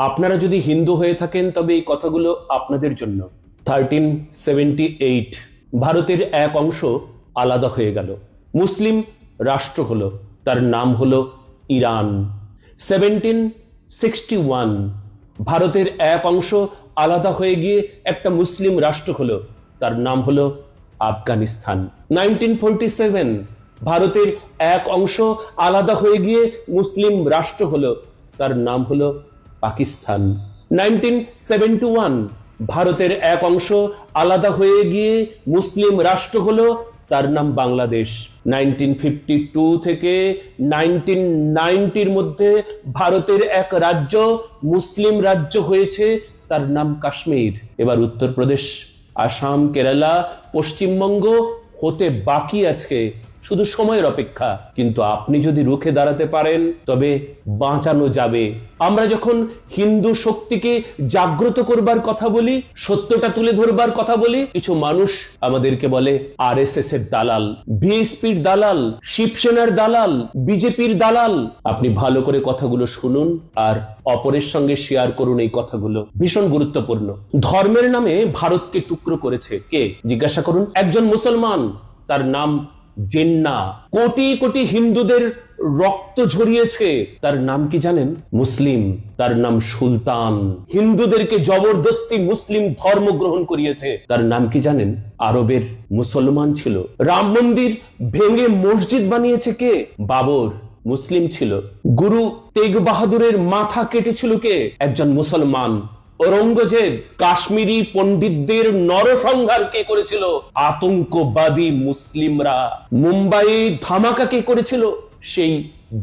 আপনারা যদি হিন্দু হয়ে থাকেন তবে এই কথাগুলো আপনাদের জন্য। 1378 ভারতের এক অংশ আলাদা হয়ে গেল, মুসলিম রাষ্ট্র হলো, তার নাম হলো ইরান। 1761 ভারতের এক অংশ আলাদা হয়ে গিয়ে একটা মুসলিম রাষ্ট্র হলো, তার নাম হলো আফগানিস্তান। 1947 ভারতের এক অংশ আলাদা হয়ে গিয়ে মুসলিম রাষ্ট্র হলো, তার নাম হলো পাকিস্তান। 1971 ভারতের এক অংশ আলাদা হয়ে গিয়ে মুসলিম রাষ্ট্র হলো, তার নাম বাংলাদেশ। 1952 থেকে 1990 মধ্যে ভারতের এক রাজ্য মুসলিম রাজ্য হয়েছে, তার নাম কাশ্মীর। এবার উত্তরপ্রদেশ, আসাম, কেরালা, পশ্চিমবঙ্গ হতে বাকি আছে, শুধু সময়ের অপেক্ষা। কিন্তু আপনি যদি রুখে দাঁড়াতে পারেন তবে বাঁচানো যাবে। আমরা যখন হিন্দু শক্তিকে জাগ্রত করবার কথা বলি, সত্যটা তুলে ধরবার কথা বলি, কিছু মানুষ আমাদেরকে বলে আরএসএস এর দালাল, বিএসপির দালাল, শিবসেনার দালাল, বিজেপির দালাল। আপনি ভালো করে কথাগুলো শুনুন আর অপরের সঙ্গে শেয়ার করুন। এই কথাগুলো ভীষণ গুরুত্বপূর্ণ। ধর্মের নামে ভারতকে টুকরো করেছে কে? জিজ্ঞাসা করুন। একজন মুসলমান, তার নাম জিন্না। কোটি কোটি হিন্দুদের রক্ত ঝরিয়েছে, তার নাম কি জানেন? মুসলিম। তার নাম সুলতান। হিন্দুদেরকে জবরদস্তি মুসলিম ধর্ম গ্রহণ করিয়েছে, তার নাম কি জানেন? আরবের মুসলমান ছিল। রাম মন্দির ভেঙে মসজিদ বানিয়েছে কে? বাবর, মুসলিম ছিল। গুরু তেগ বাহাদুরের মাথা কেটেছিল কে? একজন মুসলমান। ঔরঙ্গজেব কাশ্মীরি পণ্ডিতদের নরসংহার কে করেছিল? আতঙ্কবাদী মুসলিমরা। মুম্বাই ধামাকা কে করেছিল? সেই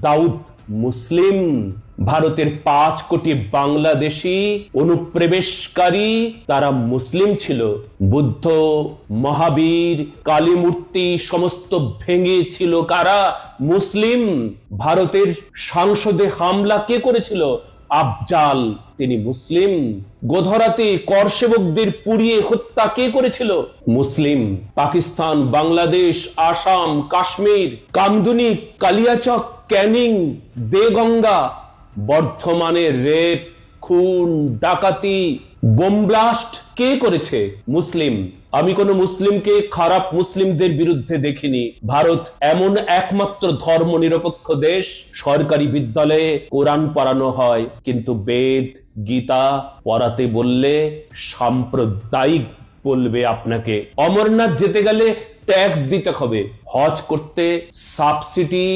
দাউদ, মুসলিম। ভারতের 5 কোটি বাংলাদেশি অনুপ্রবেশকারী, তারা মুসলিম ছিল। বুদ্ধ, মহাবীর, কালী মূর্তি সমস্ত ভেঙেছিল কারা? মুসলিম। ভারতের সংসদে হামলা কে করেছিল? আফজাল, তিনি মুসলিম। গোধরাতে কর সেবকদের পুড়িয়ে হত্যা কে করেছিল? মুসলিম। পাকিস্তান, বাংলাদেশ, আসাম, কাশ্মীর, কামদুনি, কালিয়াচক, ক্যানিং, দেগঙ্গা, বর্ধমানে রেপ, খুন, ডাকাতি, বোম ব্লাস্ট কে করেছে? মুসলিম। আমি কোন মুসলিমকে খারাপ মুসলিমদের বিরুদ্ধে দেখিনি। ভারত এমন একমাত্র ধর্ম নিরপেক্ষ দেশ, সরকারি বিদ্যালয়ে কোরআন পড়ানো হয়, কিন্তু বেদ, গীতা পড়াতে বললে সাম্প্রদায়িক বলবে আপনাকে। অমরনাথ যেতে গেলে ট্যাক্স দিতে হবে, হজ করতে সাবসিডি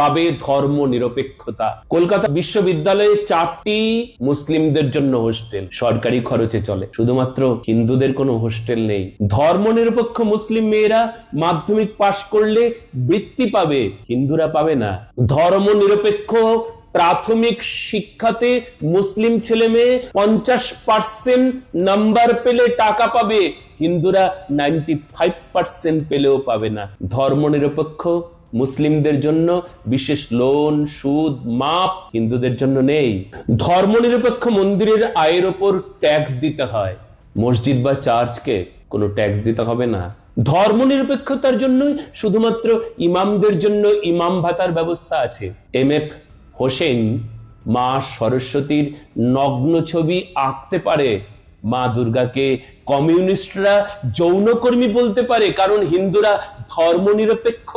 পাবে ধর্ম নিরপেক্ষতা। কলকাতা বিশ্ববিদ্যালয়ে 4টি মুসলিমদের জন্য হোস্টেল, সরকারি খরচে চলে। শুধুমাত্র হিন্দুদের কোনো হোস্টেল নেই। ধর্ম নিরপেক্ষ মুসলিম মেয়েরা মাধ্যমিক পাশ করলে বৃত্তি পাবে, হিন্দুরা পাবে না। ধর্ম নিরপেক্ষ প্রাথমিক শিক্ষাতে মুসলিম ছেলে মেয়ে 50% নাম্বার পেলে টাকা পাবে, হিন্দুরা 95% পেলেও পাবে না। ধর্ম নিরপেক্ষ মুসলিমদের জন্য বিশেষ লোন, সুদ মাপ, হিন্দুদের জন্য নেই। ধর্মনিরপেক্ষ মন্দিরের আয়ের ওপর ট্যাক্স দিতে হয়, মসজিদ বা চার্চকে কোনো ট্যাক্স দিতে হবে না। ধর্মনিরপেক্ষতার জন্যই শুধুমাত্র ইমামদের জন্য ইমাম ভাতার ব্যবস্থা আছে। MF হোসেন মা সরস্বতীর নগ্ন ছবি আঁকতে পারে, মা দুর্গাকে কমিউনিস্টরা যৌনকর্মী বলতে পারে, কারণ হিন্দুরা ধর্মনিরপেক্ষ।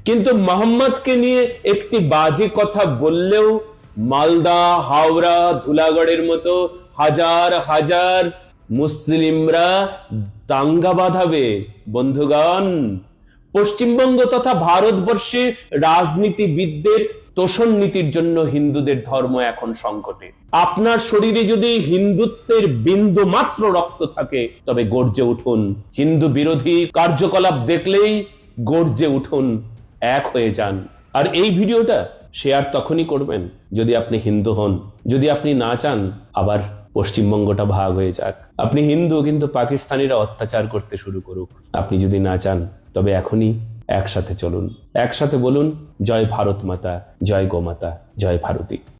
কিন্তু মোহাম্মদকে নিয়ে একটি বাজে কথা বললেও মালদা, হাওড়া, ধুলাগড়ের মতো হাজার হাজার মুসলিমরা দাঙ্গা বাঁধাবে। বন্ধুগণ, পশ্চিমবঙ্গ তথা ভারতবর্ষে রাজনীতিবিদদের তোষণ নীতির জন্য হিন্দুদের ধর্ম এখন সংকটে। আপনার শরীরে যদি হিন্দুত্বের বিন্দু মাত্র রক্ত থাকে তবে গর্জে উঠুন। হিন্দু বিরোধী কার্যকলাপ দেখলেই গর্জে উঠুন, এক হয়ে যান। আর এই ভিডিওটা শেয়ার তখনই করবেন যদি আপনি হিন্দু হন। যদি আপনি না চান আবার পশ্চিমবঙ্গটা ভাগ হয়ে যাক, আপনি হিন্দু কিন্তু পাকিস্তানিরা অত্যাচার করতে শুরু করুক, আপনি যদি না চান তবে এখনই একসাথে চলুন, একসাথে বলুন জয় ভারত মাতা, জয় গোমাতা, জয় ভারতী।